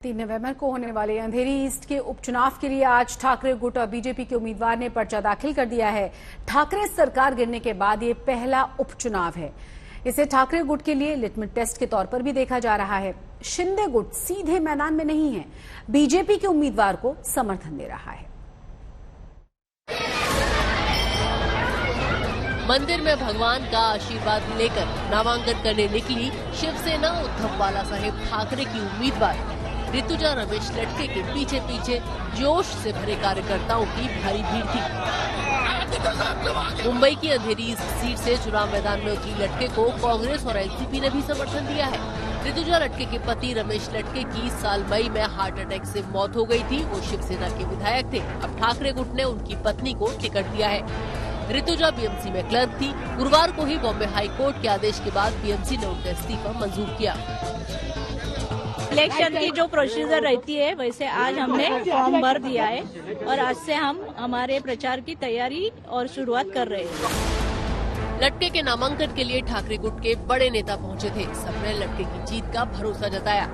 3 नवंबर को होने वाले अंधेरी ईस्ट के उपचुनाव के लिए आज ठाकरे गुट और बीजेपी के उम्मीदवार ने पर्चा दाखिल कर दिया है। ठाकरे सरकार गिरने के बाद ये पहला उपचुनाव है। इसे ठाकरे गुट के लिए लिटमस टेस्ट के तौर पर भी देखा जा रहा है। शिंदे गुट सीधे मैदान में नहीं है, बीजेपी के उम्मीदवार को समर्थन दे रहा है। मंदिर में भगवान का आशीर्वाद लेकर नामांकन करने निकली शिवसेना उद्धव बाला साहेब ठाकरे की उम्मीदवार ऋतुजा रमेश लटके के पीछे पीछे जोश से भरे कार्यकर्ताओं की भारी भीड़ थी। मुंबई की अंधेरी सीट से चुनाव मैदान में उतरी लटके को कांग्रेस और एनसीपी ने भी समर्थन दिया है। ऋतुजा लटके के पति रमेश लटके की साल मई में हार्ट अटैक से मौत हो गई थी। वो शिवसेना के विधायक थे। अब ठाकरे गुट ने उनकी पत्नी को टिकट दिया है। ऋतुजा बीएमसी में क्लर्क थी। गुरुवार को ही बॉम्बे हाई कोर्ट के आदेश के बाद बीएमसी ने उनका इस्तीफा मंजूर किया। इलेक्शन की जो प्रोसीजर रहती है वैसे आज हमने फॉर्म भर दिया है और आज से हम हमारे प्रचार की तैयारी और शुरुआत कर रहे हैं। लटके के नामांकन के लिए ठाकरे गुट के बड़े नेता पहुंचे थे। सबने लटके की जीत का भरोसा जताया।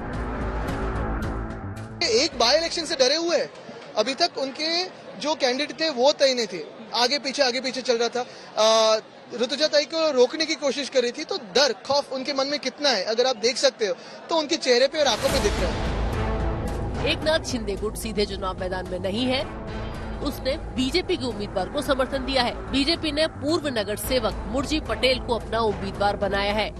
एक बाय इलेक्शन से डरे हुए हैं। अभी तक उनके जो कैंडिडेट थे वो तय नहीं थे, आगे पीछे चल रहा था। ऋतुजा ताई को रोकने की कोशिश कर रही थी, तो डर खौफ उनके मन में कितना है अगर आप देख सकते हो तो उनके चेहरे पे और आंखों पे दिख रहा है। एकनाथ शिंदे गुट सीधे चुनाव मैदान में नहीं है। उसने बीजेपी के उम्मीदवार को समर्थन दिया है। बीजेपी ने पूर्व नगर सेवक मुर्जी पटेल को अपना उम्मीदवार बनाया है।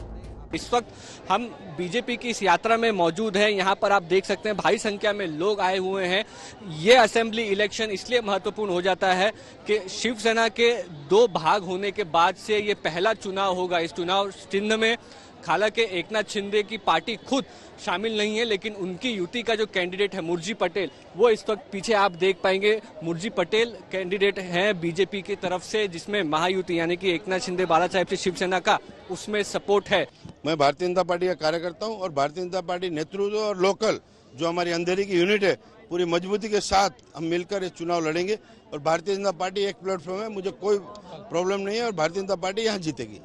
इस वक्त हम बीजेपी की इस यात्रा में मौजूद हैं। यहाँ पर आप देख सकते हैं भारी संख्या में लोग आए हुए हैं। ये असेंबली इलेक्शन इसलिए महत्वपूर्ण हो जाता है कि शिवसेना के 2 भाग होने के बाद से ये पहला चुनाव होगा। इस चुनाव चिन्ह में हालांकि एकनाथ शिंदे की पार्टी खुद शामिल नहीं है, लेकिन उनकी युति का जो कैंडिडेट है मुर्जी पटेल, वो इस वक्त पीछे आप देख पाएंगे। मुर्जी पटेल कैंडिडेट हैं बीजेपी की तरफ से, जिसमें महायुति यानी कि एकनाथ शिंदे बाला साहेब से शिवसेना का उसमें सपोर्ट है। मैं भारतीय जनता पार्टी का कार्यकर्ता हूँ और भारतीय जनता पार्टी नेतृत्व और लोकल जो हमारी अंधेरी की यूनिट है पूरी मजबूती के साथ हम मिलकर ये चुनाव लड़ेंगे और भारतीय जनता पार्टी एक प्लेटफॉर्म है। मुझे कोई प्रॉब्लम नहीं है और भारतीय जनता पार्टी यहाँ जीतेगी।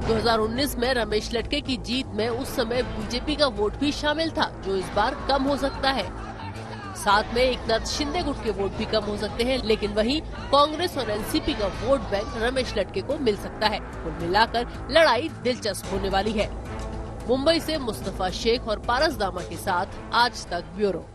2019 में रमेश लटके की जीत में उस समय बीजेपी का वोट भी शामिल था, जो इस बार कम हो सकता है। साथ में एकनाथ शिंदे गुट के वोट भी कम हो सकते हैं, लेकिन वहीं कांग्रेस और एनसीपी का वोट बैंक रमेश लटके को मिल सकता है। कुल मिलाकर लड़ाई दिलचस्प होने वाली है। मुंबई से मुस्तफा शेख और पारस दामा के साथ आज तक ब्यूरो।